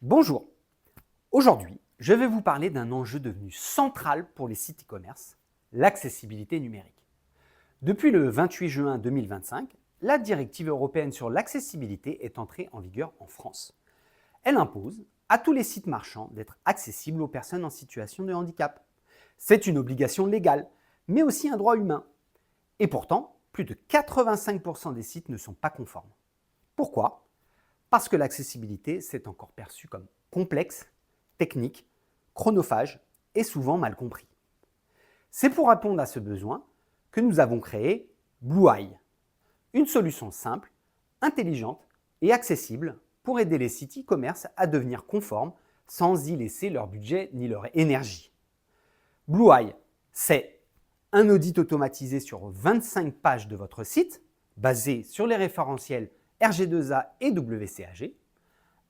Bonjour, aujourd'hui je vais vous parler d'un enjeu devenu central pour les sites e-commerce, l'accessibilité numérique. Depuis le 28 juin 2025, la directive européenne sur l'accessibilité est entrée en vigueur en France. Elle impose à tous les sites marchands d'être accessibles aux personnes en situation de handicap. C'est une obligation légale, mais aussi un droit humain. Et pourtant, plus de 85% des sites ne sont pas conformes. Pourquoi ? Parce que l'accessibilité, c'est encore perçu comme complexe, technique, chronophage et souvent mal compris. C'est pour répondre à ce besoin que nous avons créé Blueye, une solution simple, intelligente et accessible pour aider les sites e-commerce à devenir conformes sans y laisser leur budget ni leur énergie. Blueye, c'est un audit automatisé sur 25 pages de votre site, basé sur les référentiels RG2A et WCAG,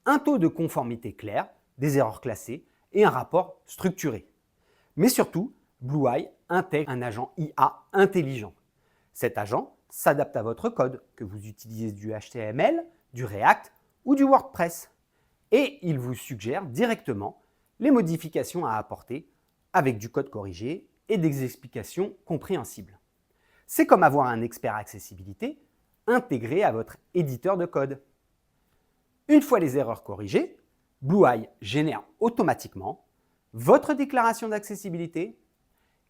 un taux de conformité clair, des erreurs classées et un rapport structuré. Mais surtout, Blueye intègre un agent IA intelligent. Cet agent s'adapte à votre code, que vous utilisez du HTML, du React ou du WordPress. Et il vous suggère directement les modifications à apporter avec du code corrigé et des explications compréhensibles. C'est comme avoir un expert accessibilité intégré à votre éditeur de code. Une fois les erreurs corrigées, Blueye génère automatiquement votre déclaration d'accessibilité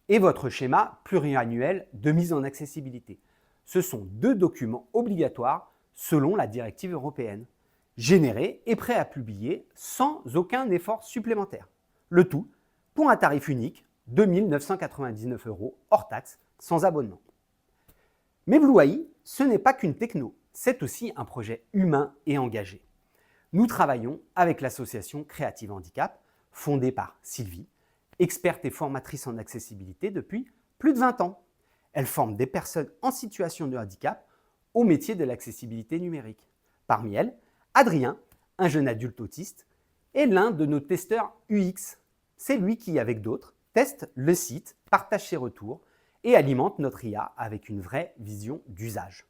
et votre schéma pluriannuel de mise en accessibilité. Ce sont deux documents obligatoires selon la directive européenne, générés et prêts à publier sans aucun effort supplémentaire. Le tout pour un tarif unique, 2 999 € hors taxe, sans abonnement. Mais Blueye, ce n'est pas qu'une techno, c'est aussi un projet humain et engagé. Nous travaillons avec l'association Creative Handicap, fondée par Sylvie, experte et formatrice en accessibilité depuis plus de 20 ans. Elle forme des personnes en situation de handicap au métier de l'accessibilité numérique. Parmi elles, Adrien, un jeune adulte autiste, est l'un de nos testeurs UX. C'est lui qui, avec d'autres, teste le site, partage ses retours et alimente notre IA avec une vraie vision d'usage.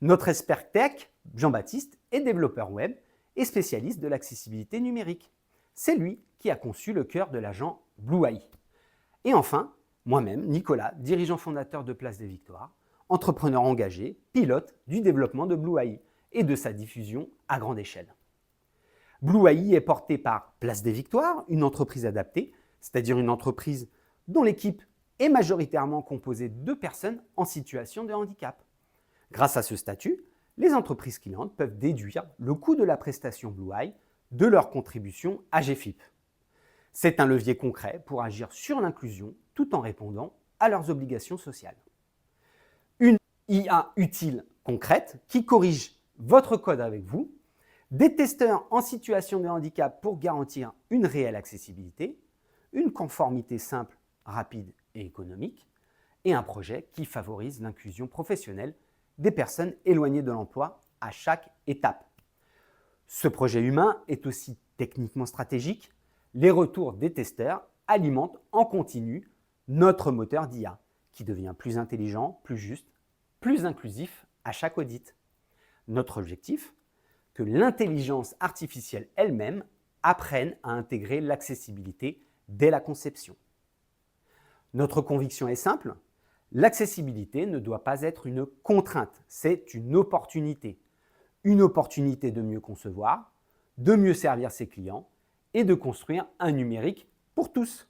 Notre expert tech, Jean-Baptiste, est développeur web et spécialiste de l'accessibilité numérique. C'est lui qui a conçu le cœur de l'agent Blueye. Et enfin, moi-même, Nicolas, dirigeant fondateur de Place des Victoires, entrepreneur engagé, pilote du développement de Blueye et de sa diffusion à grande échelle. Blueye est porté par Place des Victoires, une entreprise adaptée, c'est-à-dire une entreprise dont l'équipe est majoritairement composée de personnes en situation de handicap. Grâce à ce statut, les entreprises clientes peuvent déduire le coût de la prestation Blueye de leur contribution à GFIP. C'est un levier concret pour agir sur l'inclusion tout en répondant à leurs obligations sociales. Une IA utile concrète qui corrige votre code avec vous, des testeurs en situation de handicap pour garantir une réelle accessibilité, une conformité simple, rapide et économique, et un projet qui favorise l'inclusion professionnelle des personnes éloignées de l'emploi à chaque étape. Ce projet humain est aussi techniquement stratégique. Les retours des testeurs alimentent en continu notre moteur d'IA, qui devient plus intelligent, plus juste, plus inclusif à chaque audit. Notre objectif, que l'intelligence artificielle elle-même apprenne à intégrer l'accessibilité dès la conception. Notre conviction est simple, l'accessibilité ne doit pas être une contrainte, c'est une opportunité. Une opportunité de mieux concevoir, de mieux servir ses clients et de construire un numérique pour tous.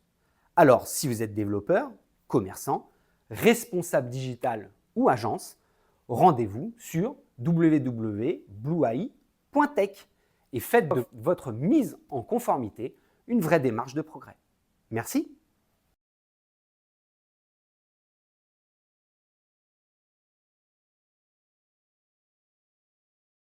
Alors, si vous êtes développeur, commerçant, responsable digital ou agence, rendez-vous sur www.blueye.tech et faites de votre mise en conformité une vraie démarche de progrès. Merci.